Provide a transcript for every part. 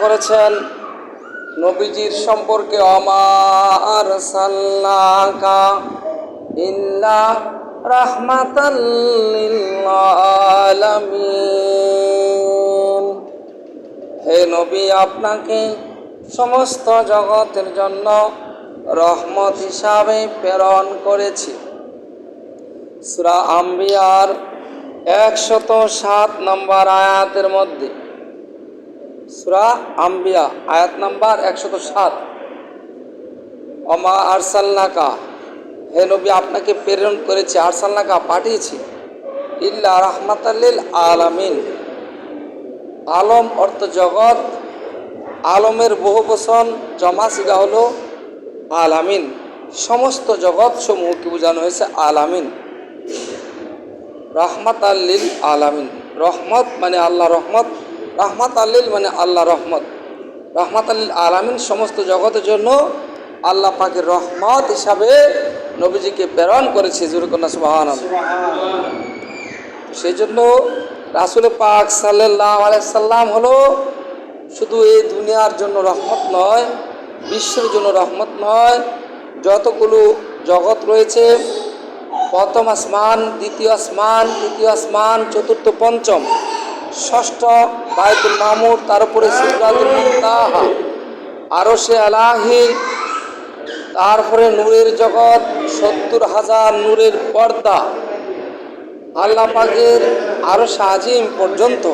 করেছেন নবীজির সম্পর্কে, ওমা আরসালনাকা ইল্লা রাহমাতাল লিল আলামিন। হে নবী, আপনাকে সমস্ত জগতের জন্য রহমত হিসাবে প্রেরণ করেছি। সূরা আম্বিয়ার 107 নম্বর আয়াতের মধ্যে, সূরা আম্বিয়া আয়াত নাম্বার 107, ওমা আরসালনাকা, হে নবী আপনাকে প্রেরণ করেছি, আরসালনাকা পাঠিয়েছি, ইল্লা রাহমাতাল লিল আলামিন। আলম অর্থ জগৎ, আলমের বহু বচন জমা সিগা হলো আলামিন। সমস্ত জগৎ সমূহকে বোঝানো হয়েছে আলামিন। রাহমাতাল লিল আলামিন, রহমত মানে আল্লাহ রহমত, রাহমাতাল লিল মানে আল্লাহ রহমত, রাহমাতাল লিল আলামিন সমস্ত জগতের জন্য আল্লাহ পাকের রহমত হিসাবে নবীজিকে প্রেরণ করেছে। জুরকন্না সুবহানাল্লাহ। সেই জন্য রাসূল পাক সাল্লাল্লাহু আলাইহি সাল্লাম হলো শুধু এই দুনিয়ার জন্য রহমত নয়, বিশ্বের জন্য রহমত নয়, যতগুলো জগৎ রয়েছে, প্রথম আসমান, দ্বিতীয় আসমান, তৃতীয় আসমান, চতুর্থ, পঞ্চম, ষষ্ঠ বায়তুল মামুর, তার উপরে সিদরাতুল মুনতাহা, আরশে এলাহি, তারপরে নূরের জগৎ, 70,000 নূরের পর্দা, আল্লাহ পাকের আরশে আজিম পর্যন্ত,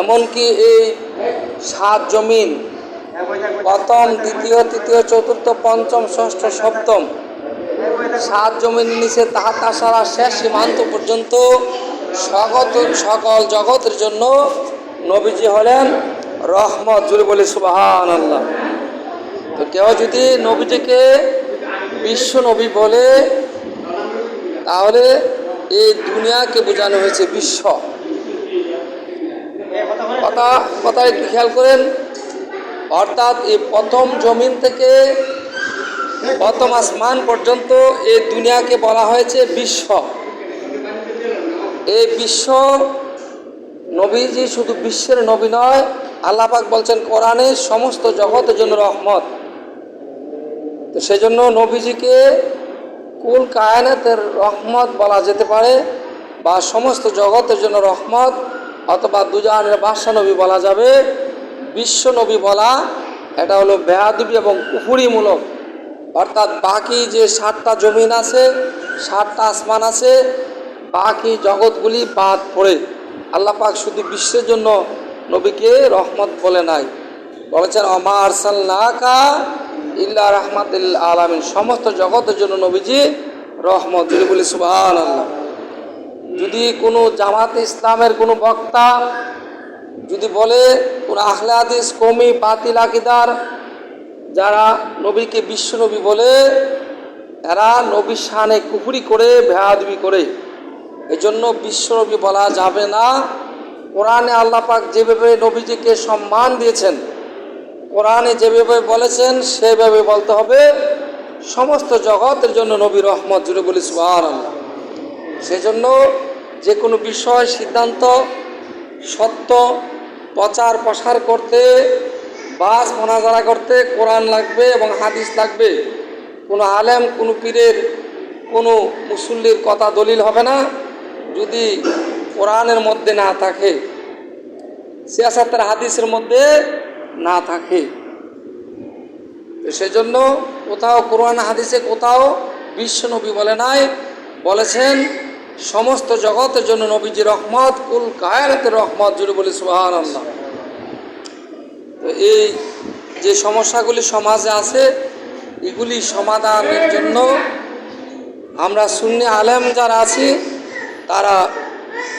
এমনকি এই 7 জমিন, প্রথম, দ্বিতীয়, তৃতীয়, চতুর্থ, পঞ্চম, ষষ্ঠ, সপ্তম, 7 জমিন নিচে তাহাত আসারা শেষ সীমান্ত পর্যন্ত সকল জগতের জন্য নবীজি হলেন রহমত। জুড়ে বলি সুবহানাল্লাহ। তো কেউ যদি নবীজিকে বিশ্ব নবী বলে, তাহলে এই দুনিয়াকে বোঝানো হয়েছে বিশ্ব। কথা একটু খেয়াল করেন। অর্থাৎ এই প্রথম জমিন থেকে প্রথম আসমান পর্যন্ত এই দুনিয়াকে বলা হয়েছে বিশ্ব। এই বিশ্ব, নবীজি শুধু বিশ্বের নবী নয়, আল্লাহ পাক বলছেন কোরআনে সমস্ত জগতের জন্য রহমত। তো সেজন্য নবীজিকে কুল কায়নাতের রহমত বলা যেতে পারে, বা সমস্ত জগতের জন্য রহমত, অথবা দুজাহানের বাদশা নবী বলা যাবে। বিশ্ব নবী বলা এটা হলো বেয়াদবি এবং কুফরিমূলক। অর্থাৎ বাকি যে 7টা জমিন আছে, 7টা আসমান আছে, বাকি জগৎগুলি বাদ পড়ে আল্লাহ পাক শুধু বিশ্বের জন্য নবীকে রহমত বলে নাই, বলেছেন ওমা আরসালনাকা ইল্লা রাহমাতাল লিল আলামিন, সমস্ত জগতের জন্য নবীজি রহমত। যদি বলি সুবহানাল্লাহ। যদি কোনো জামাতে ইসলামের কোনো বক্তা যদি বলে, কোনো আহলে হাদিস কওমি বাতিল আকীদার যারা নবীকে বিশ্ব নবী বলে, এরা নবীর শানে কুফরি করে, বেয়াদবি করে, এজন্য বিশ্ব নবী বলা যাবে না। কোরআনে আল্লাহ পাক যেভাবে নবীজিকে সম্মান দিয়েছেন, কোরআনে যেভাবে বলেছেন সেভাবে বলতে হবে, সমস্ত জগতের জন্য নবী রহমত। জুড়ে বলি সুবহানাল্লাহ। সেজন্য যে কোনো বিষয় সিদ্ধান্ত, সত্য প্রচার প্রসার করতে, বাস মোনাজারা করতে কোরআন লাগবে এবং হাদিস লাগবে। কোনো আলেম, কোনো পীরের, কোনো মুসল্লির কথা দলিল হবে না যদি কোরআনের মধ্যে না থাকে, সিয়াসাতের হাদিসের মধ্যে না থাকে। সেজন্য কোথাও কোরআন হাদিসে কোথাও বিশ্ব নবী বলে নাই, বলেছেন সমস্ত জগতের জন্য নবীজি রহমত, কুল কায়নাতের রহমত। জুড়ে বলি সুবহানাল্লাহ। তো এই যে সমস্যাগুলি সমাজে আছে, এগুলি সমাধানের জন্য আমরা সুন্নি আলেম যারা আছি তারা